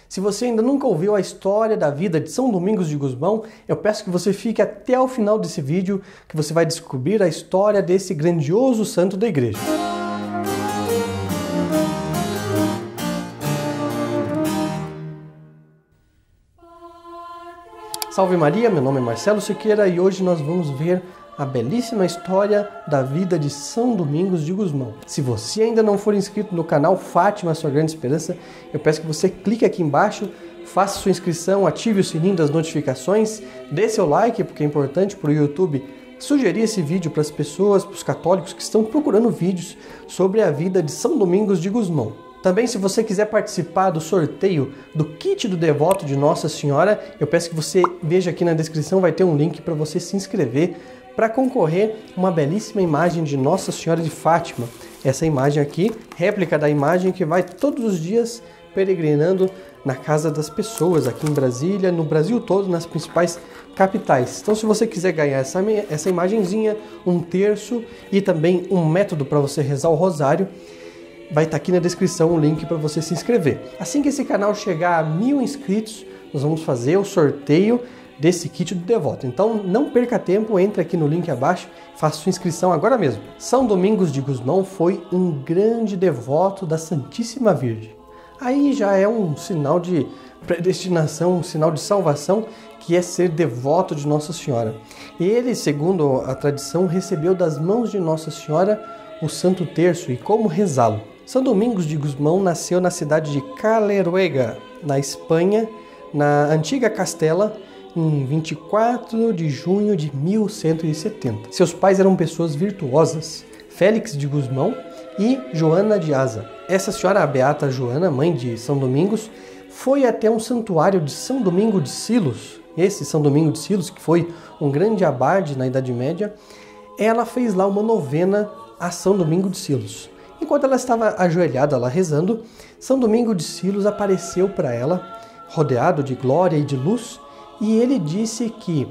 Se você ainda nunca ouviu a história da vida de São Domingos de Gusmão, eu peço que você fique até o final desse vídeo, que você vai descobrir a história desse grandioso santo da igreja. Salve Maria, meu nome é Marcelo Siqueira e hoje nós vamos ver a belíssima história da vida de São Domingos de Gusmão. Se você ainda não for inscrito no canal Fátima, Sua Grande Esperança, eu peço que você clique aqui embaixo, faça sua inscrição, ative o sininho das notificações, dê seu like, porque é importante para o YouTube sugerir esse vídeo para as pessoas, para os católicos que estão procurando vídeos sobre a vida de São Domingos de Gusmão. Também, se você quiser participar do sorteio do kit do devoto de Nossa Senhora, eu peço que você veja aqui na descrição, vai ter um link para você se inscrever para concorrer uma belíssima imagem de Nossa Senhora de Fátima. Essa imagem aqui, réplica da imagem que vai todos os dias peregrinando na casa das pessoas aqui em Brasília, no Brasil todo, nas principais capitais. Então, se você quiser ganhar essa imagenzinha, um terço e também um método para você rezar o rosário, vai estar aqui na descrição o link para você se inscrever. Assim que esse canal chegar a 1000 inscritos, nós vamos fazer o sorteio desse kit do devoto. Então não perca tempo, entre aqui no link abaixo, faça sua inscrição agora mesmo. São Domingos de Gusmão foi um grande devoto da Santíssima Virgem. Aí já é um sinal de predestinação, um sinal de salvação, que é ser devoto de Nossa Senhora. Ele, segundo a tradição, recebeu das mãos de Nossa Senhora o Santo Terço e como rezá-lo. São Domingos de Gusmão nasceu na cidade de Caleruega, na Espanha, na antiga Castela, em 24 de junho de 1170. Seus pais eram pessoas virtuosas, Félix de Gusmão e Joana de Asa. Essa senhora, a beata Joana, mãe de São Domingos, foi até um santuário de São Domingo de Silos. Esse São Domingo de Silos, que foi um grande abade na Idade Média, ela fez lá uma novena a São Domingo de Silos. Enquanto ela estava ajoelhada lá rezando, São Domingo de Silos apareceu para ela, rodeado de glória e de luz, e ele disse que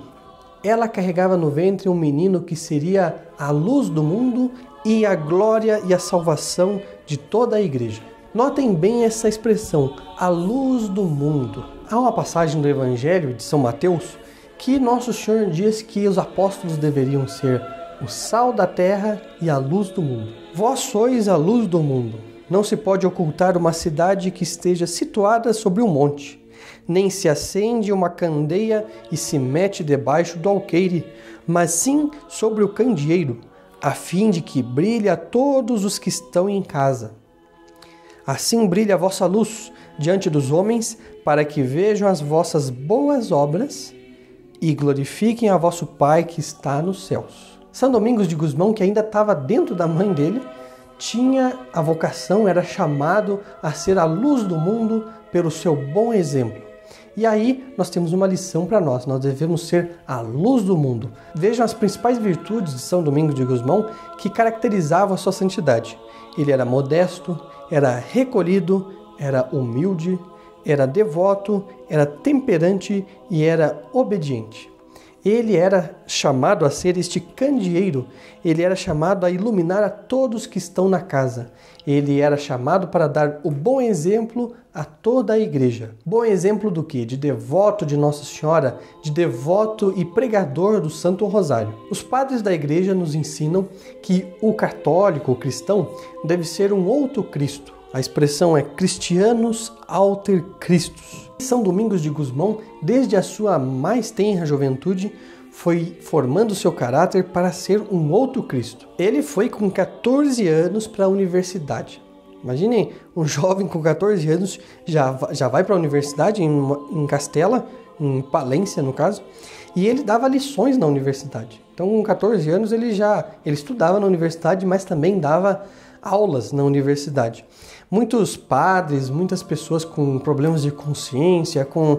ela carregava no ventre um menino que seria a luz do mundo e a glória e a salvação de toda a igreja. Notem bem essa expressão, a luz do mundo. Há uma passagem do Evangelho de São Mateus que Nosso Senhor diz que os apóstolos deveriam ser o sal da terra e a luz do mundo. Vós sois a luz do mundo. Não se pode ocultar uma cidade que esteja situada sobre um monte, nem se acende uma candeia e se mete debaixo do alqueire, mas sim sobre o candeeiro, a fim de que brilhe a todos os que estão em casa. Assim brilha a vossa luz diante dos homens, para que vejam as vossas boas obras e glorifiquem a vosso Pai que está nos céus. São Domingos de Gusmão, que ainda estava dentro da mãe dele, tinha a vocação, era chamado a ser a luz do mundo pelo seu bom exemplo. E aí nós temos uma lição para nós devemos ser a luz do mundo. Vejam as principais virtudes de São Domingos de Gusmão que caracterizavam a sua santidade. Ele era modesto, era recolhido, era humilde, era devoto, era temperante e era obediente. Ele era chamado a ser este candeeiro, ele era chamado a iluminar a todos que estão na casa. Ele era chamado para dar o bom exemplo a toda a igreja. Bom exemplo do quê? De devoto de Nossa Senhora, de devoto e pregador do Santo Rosário. Os padres da igreja nos ensinam que o católico, o cristão, deve ser um outro Cristo. A expressão é Christianus alter Christus. São Domingos de Gusmão, desde a sua mais tenra juventude, foi formando seu caráter para ser um outro Cristo. Ele foi com 14 anos para a universidade. Imaginem, um jovem com 14 anos já vai para a universidade em Castela, em Palência no caso, e ele dava lições na universidade. Então com 14 anos ele estudava na universidade, mas também dava aulas na universidade. Muitos padres, muitas pessoas com problemas de consciência, com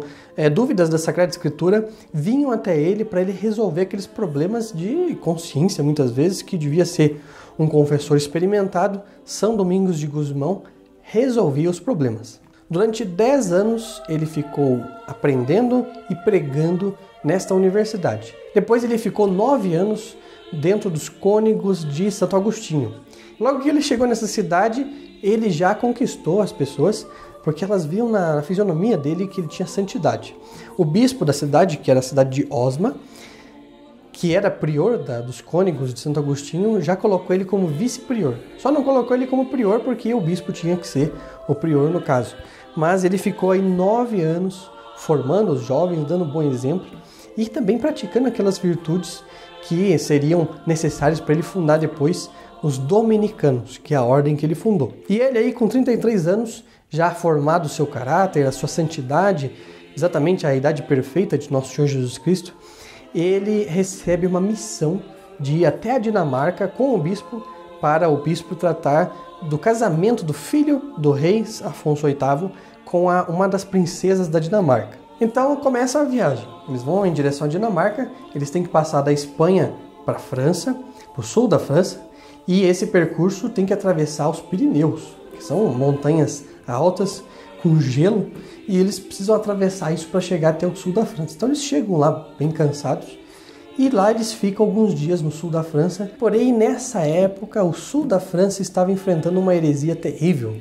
dúvidas da Sagrada Escritura, vinham até ele para ele resolver aqueles problemas de consciência, muitas vezes, que devia ser um confessor experimentado. São Domingos de Gusmão resolvia os problemas. Durante 10 anos ele ficou aprendendo e pregando nesta universidade. Depois ele ficou 9 anos dentro dos cônegos de Santo Agostinho. Logo que ele chegou nessa cidade, ele já conquistou as pessoas, porque elas viam na fisionomia dele que ele tinha santidade. O bispo da cidade, que era a cidade de Osma, que era prior dos cônegos de Santo Agostinho, já colocou ele como vice-prior. Só não colocou ele como prior porque o bispo tinha que ser o prior no caso. Mas ele ficou aí 9 anos formando os jovens, dando um bom exemplo e também praticando aquelas virtudes que seriam necessárias para ele fundar depois os dominicanos, que é a ordem que ele fundou. E ele aí com 33 anos, já formado o seu caráter, a sua santidade, exatamente a idade perfeita de nosso Senhor Jesus Cristo, ele recebe uma missão de ir até a Dinamarca com o bispo, para o bispo tratar do casamento do filho do rei Afonso VIII com uma das princesas da Dinamarca. Então começa a viagem. Eles vão em direção à Dinamarca, eles têm que passar da Espanha para a França, para o sul da França, e esse percurso tem que atravessar os Pirineus, que são montanhas altas com gelo, e eles precisam atravessar isso para chegar até o sul da França. Então eles chegam lá bem cansados, e lá eles ficam alguns dias no sul da França. Porém, nessa época, o sul da França estava enfrentando uma heresia terrível,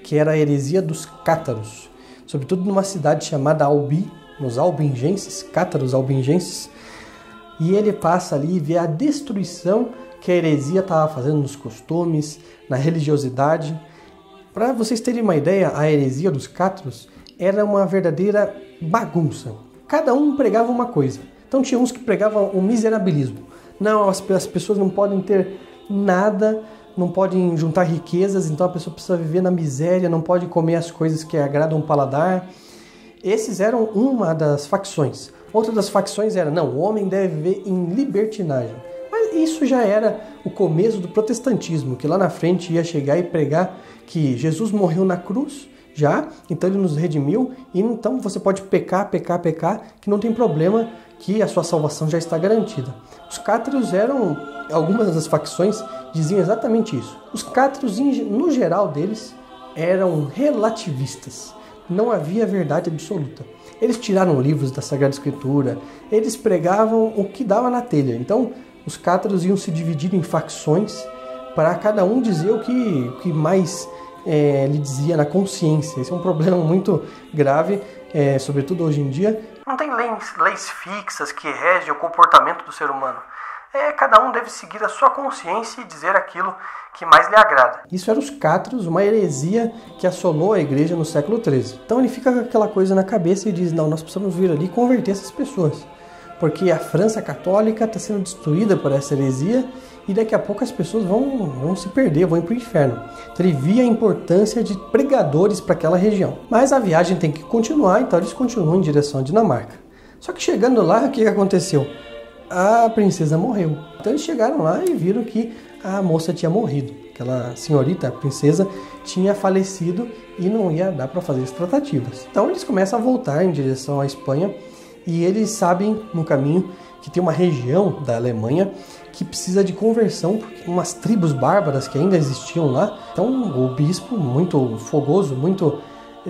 que era a heresia dos cátaros, sobretudo numa cidade chamada Albi, nos albingenses, cátaros albingenses, e ele passa ali e vê a destruição que a heresia estava fazendo nos costumes, na religiosidade. Para vocês terem uma ideia, a heresia dos cátaros era uma verdadeira bagunça. Cada um pregava uma coisa. Então tinha uns que pregavam o miserabilismo. Não, as pessoas não podem ter nada, não podem juntar riquezas, então a pessoa precisa viver na miséria, não pode comer as coisas que agradam o paladar. Esses eram uma das facções. Outra das facções era, não, o homem deve viver em libertinagem. Mas isso já era o começo do protestantismo, que lá na frente ia chegar e pregar que Jesus morreu na cruz, já, então ele nos redimiu, e então você pode pecar, que não tem problema, que a sua salvação já está garantida. Os cátaros eram, algumas das facções diziam exatamente isso. Os cátaros, no geral deles, eram relativistas. Não havia verdade absoluta. Eles tiraram livros da Sagrada Escritura, eles pregavam o que dava na telha. Então, os cátaros iam se dividir em facções para cada um dizer o que mais lhe dizia na consciência. Esse é um problema muito grave, sobretudo hoje em dia. Não tem leis fixas que regem o comportamento do ser humano. Cada um deve seguir a sua consciência e dizer aquilo que mais lhe agrada. Isso era os cátaros, uma heresia que assolou a igreja no século XIII. Então ele fica com aquela coisa na cabeça e diz, não, nós precisamos vir ali e converter essas pessoas. Porque a França católica está sendo destruída por essa heresia e daqui a pouco as pessoas vão se perder, vão ir para o inferno. Então ele via a importância de pregadores para aquela região. Mas a viagem tem que continuar, então eles continuam em direção à Dinamarca. Só que chegando lá, o que aconteceu? A princesa morreu. Então eles chegaram lá e viram que a moça tinha morrido. Aquela senhorita, a princesa, tinha falecido e não ia dar para fazer as tratativas. Então eles começam a voltar em direção à Espanha e eles sabem no caminho que tem uma região da Alemanha que precisa de conversão, porque umas tribos bárbaras que ainda existiam lá. Então o bispo, muito fogoso, muito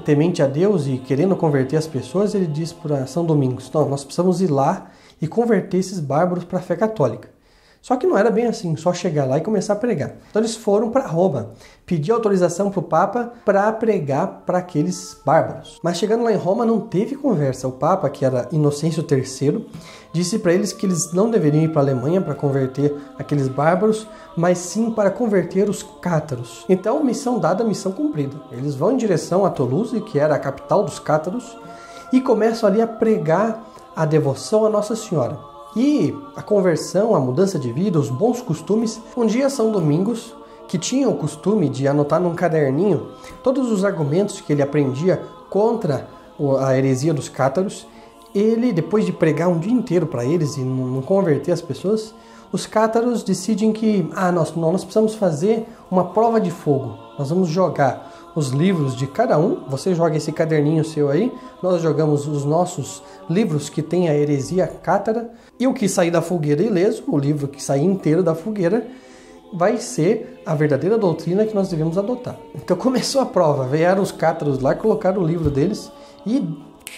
temente a Deus e querendo converter as pessoas, ele diz para São Domingos, não, nós precisamos ir lá e converter esses bárbaros para a fé católica. Só que não era bem assim, só chegar lá e começar a pregar. Então eles foram para Roma, pedir autorização para o Papa para pregar para aqueles bárbaros. Mas chegando lá em Roma não teve conversa. O Papa, que era Inocêncio III, disse para eles que eles não deveriam ir para a Alemanha para converter aqueles bárbaros, mas sim para converter os cátaros. Então, missão dada, missão cumprida. Eles vão em direção a Toulouse, que era a capital dos cátaros, e começam ali a pregar a devoção à Nossa Senhora. E a conversão, a mudança de vida, os bons costumes. Um dia São Domingos, que tinha o costume de anotar num caderninho todos os argumentos que ele aprendia contra a heresia dos cátaros, ele, depois de pregar um dia inteiro para eles e não converter as pessoas, os cátaros decidem que nós precisamos fazer uma prova de fogo. Nós vamos jogar os livros de cada um, você joga esse caderninho seu aí, nós jogamos os nossos livros que tem a heresia cátara, e o que sair da fogueira ileso, o livro que sair inteiro da fogueira, vai ser a verdadeira doutrina que nós devemos adotar. Então começou a prova, vieram os cátaros lá, colocaram o livro deles, e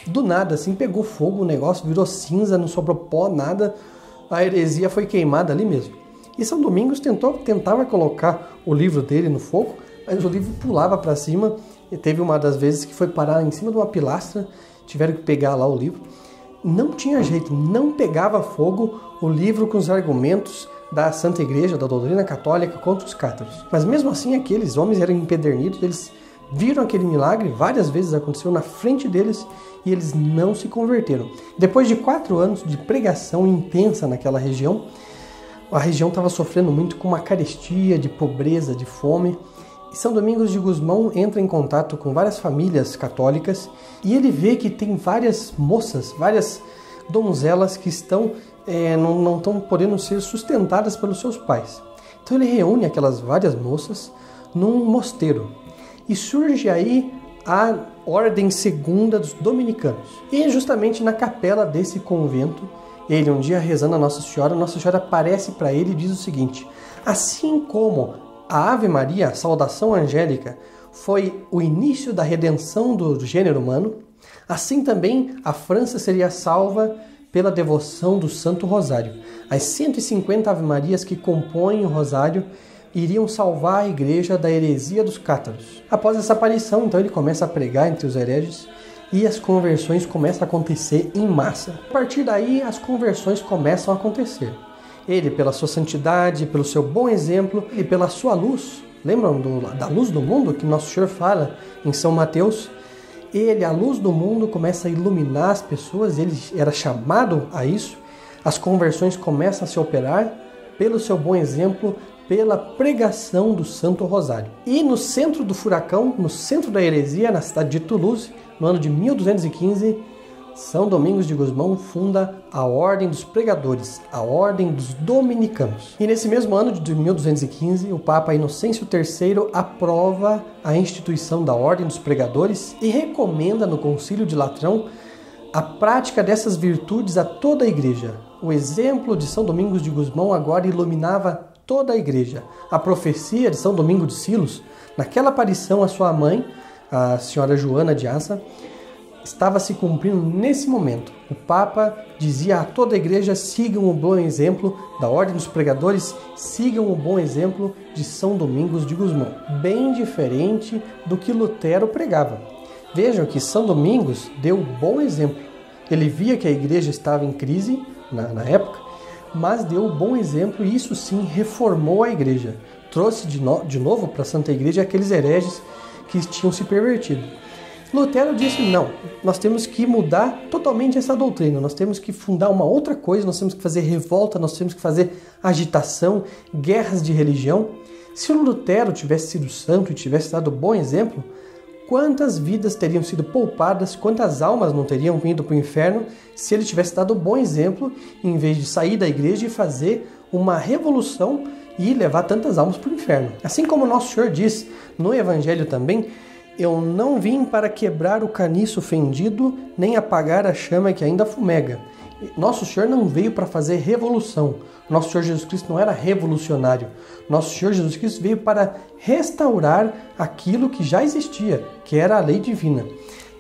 do nada assim pegou fogo, o negócio virou cinza, não sobrou pó, nada, a heresia foi queimada ali mesmo. E São Domingos tentava colocar o livro dele no fogo, mas o livro pulava para cima E teve uma das vezes que foi parar em cima de uma pilastra, tiveram que pegar lá o livro. Não tinha jeito, não pegava fogo o livro com os argumentos da Santa Igreja, da doutrina católica contra os cátaros. Mas mesmo assim aqueles homens eram empedernidos, eles viram aquele milagre, várias vezes aconteceu na frente deles e eles não se converteram. Depois de 4 anos de pregação intensa naquela região, a região estava sofrendo muito com uma carestia, de pobreza, de fome. E São Domingos de Gusmão entra em contato com várias famílias católicas e ele vê que tem várias moças, várias donzelas que não estão podendo ser sustentadas pelos seus pais. Então ele reúne aquelas várias moças num mosteiro e surge aí a Ordem Segunda dos Dominicanos. E justamente na capela desse convento, ele um dia rezando a Nossa Senhora aparece para ele e diz o seguinte: assim como a Ave Maria, a saudação angélica, foi o início da redenção do gênero humano, assim também a França seria salva pela devoção do Santo Rosário. As 150 Ave Marias que compõem o Rosário iriam salvar a igreja da heresia dos cátaros. Após essa aparição, então, ele começa a pregar entre os hereges e as conversões começam a acontecer em massa. A partir daí, as conversões começam a acontecer. Ele, pela sua santidade, pelo seu bom exemplo e pela sua luz, lembram da luz do mundo que Nosso Senhor fala em São Mateus? Ele, a luz do mundo, começa a iluminar as pessoas, ele era chamado a isso. As conversões começam a se operar pelo seu bom exemplo, pela pregação do Santo Rosário. E no centro do furacão, no centro da heresia, na cidade de Toulouse, no ano de 1215, São Domingos de Gusmão funda a Ordem dos Pregadores, a Ordem dos Dominicanos. E nesse mesmo ano de 1215, o Papa Inocêncio III aprova a instituição da Ordem dos Pregadores e recomenda no Concílio de Latrão a prática dessas virtudes a toda a Igreja. O exemplo de São Domingos de Gusmão agora iluminava toda a Igreja. A profecia de São Domingo de Silos, naquela aparição à sua mãe, a senhora Joana de Assa, estava se cumprindo nesse momento. O Papa dizia a toda a Igreja: sigam o bom exemplo da Ordem dos Pregadores, sigam o bom exemplo de São Domingos de Gusmão. Bem diferente do que Lutero pregava. Vejam que São Domingos deu bom exemplo. Ele via que a Igreja estava em crise na época, mas deu um bom exemplo e isso sim reformou a Igreja. Trouxe de novo para a Santa Igreja aqueles hereges que tinham se pervertido. Lutero disse: não, nós temos que mudar totalmente essa doutrina, nós temos que fundar uma outra coisa, nós temos que fazer revolta, nós temos que fazer agitação, guerras de religião. Se o Lutero tivesse sido santo e tivesse dado bom exemplo, quantas vidas teriam sido poupadas, quantas almas não teriam ido para o inferno se ele tivesse dado bom exemplo, em vez de sair da igreja e fazer uma revolução e levar tantas almas para o inferno. Assim como Nosso Senhor diz no Evangelho também: eu não vim para quebrar o caniço fendido, nem apagar a chama que ainda fumega. Nosso Senhor não veio para fazer revolução. Nosso Senhor Jesus Cristo não era revolucionário. Nosso Senhor Jesus Cristo veio para restaurar aquilo que já existia, que era a lei divina.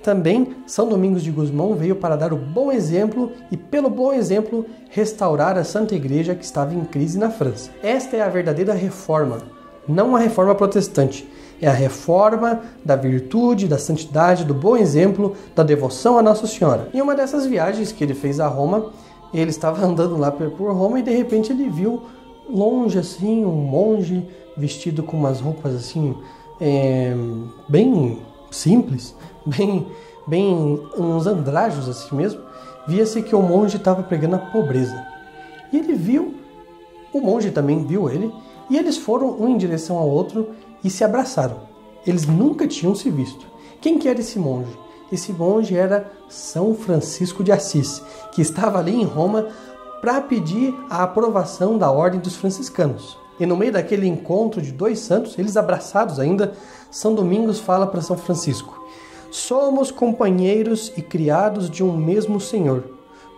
Também São Domingos de Gusmão veio para dar o bom exemplo e, pelo bom exemplo, restaurar a Santa Igreja que estava em crise na França. Esta é a verdadeira reforma, não a reforma protestante. É a reforma da virtude, da santidade, do bom exemplo, da devoção a Nossa Senhora. Em uma dessas viagens que ele fez a Roma, ele estava andando lá por Roma e de repente ele viu longe assim um monge vestido com umas roupas assim bem simples, bem uns andrajos assim mesmo. Via-se que o monge estava pregando a pobreza. E ele viu, o monge também viu ele, e eles foram um em direção ao outro e se abraçaram. Eles nunca tinham se visto. Quem que era esse monge? Esse monge era São Francisco de Assis, que estava ali em Roma para pedir a aprovação da Ordem dos Franciscanos. E no meio daquele encontro de dois santos, eles abraçados ainda, São Domingos fala para São Francisco: somos companheiros e criados de um mesmo Senhor.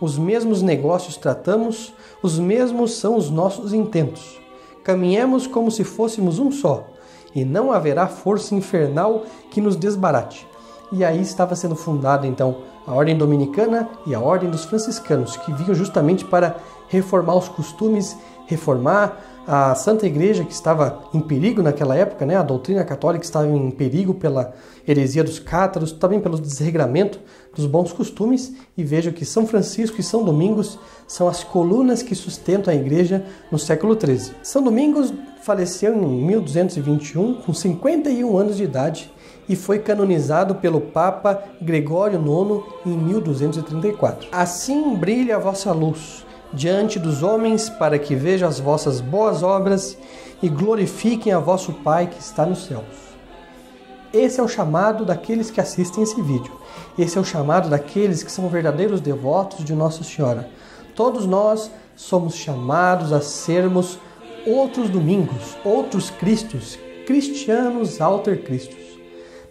Os mesmos negócios tratamos, os mesmos são os nossos intentos. Caminhemos como se fôssemos um só, e não haverá força infernal que nos desbarate. E aí estava sendo fundada então a Ordem Dominicana e a Ordem dos Franciscanos, que vinham justamente para reformar os costumes, reformar a Santa Igreja, que estava em perigo naquela época, né? A doutrina católica estava em perigo pela heresia dos cátaros, também pelo desregramento dos bons costumes, e veja que São Francisco e São Domingos são as colunas que sustentam a Igreja no século XIII. São Domingos faleceu em 1221, com 51 anos de idade, e foi canonizado pelo Papa Gregório IX em 1234. Assim brilha a vossa luz diante dos homens, para que vejam as vossas boas obras e glorifiquem a vosso Pai que está nos céus. Esse é o chamado daqueles que assistem esse vídeo. Esse é o chamado daqueles que são verdadeiros devotos de Nossa Senhora. Todos nós somos chamados a sermos outros domingos, outros Cristos, cristianos alter Cristos.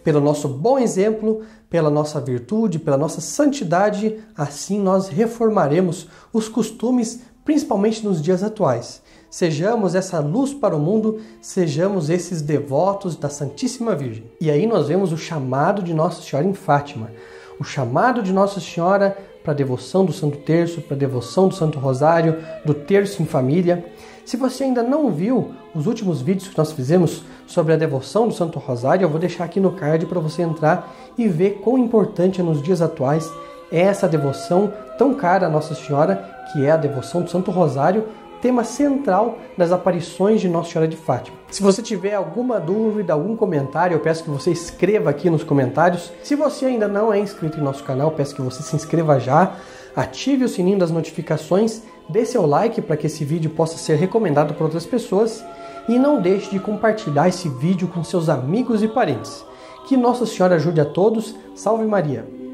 Pelo nosso bom exemplo, pela nossa virtude, pela nossa santidade, assim nós reformaremos os costumes, principalmente nos dias atuais. Sejamos essa luz para o mundo, sejamos esses devotos da Santíssima Virgem. E aí nós vemos o chamado de Nossa Senhora em Fátima, o chamado de Nossa Senhora para a devoção do Santo Terço, para a devoção do Santo Rosário, do Terço em Família. Se você ainda não viu os últimos vídeos que nós fizemos sobre a devoção do Santo Rosário, eu vou deixar aqui no card para você entrar e ver quão importante nos dias atuais é essa devoção tão cara a Nossa Senhora, que é a devoção do Santo Rosário, tema central das aparições de Nossa Senhora de Fátima. Se você tiver alguma dúvida, algum comentário, eu peço que você escreva aqui nos comentários. Se você ainda não é inscrito em nosso canal, eu peço que você se inscreva já, ative o sininho das notificações, dê seu like para que esse vídeo possa ser recomendado para outras pessoas e não deixe de compartilhar esse vídeo com seus amigos e parentes. Que Nossa Senhora ajude a todos. Salve Maria!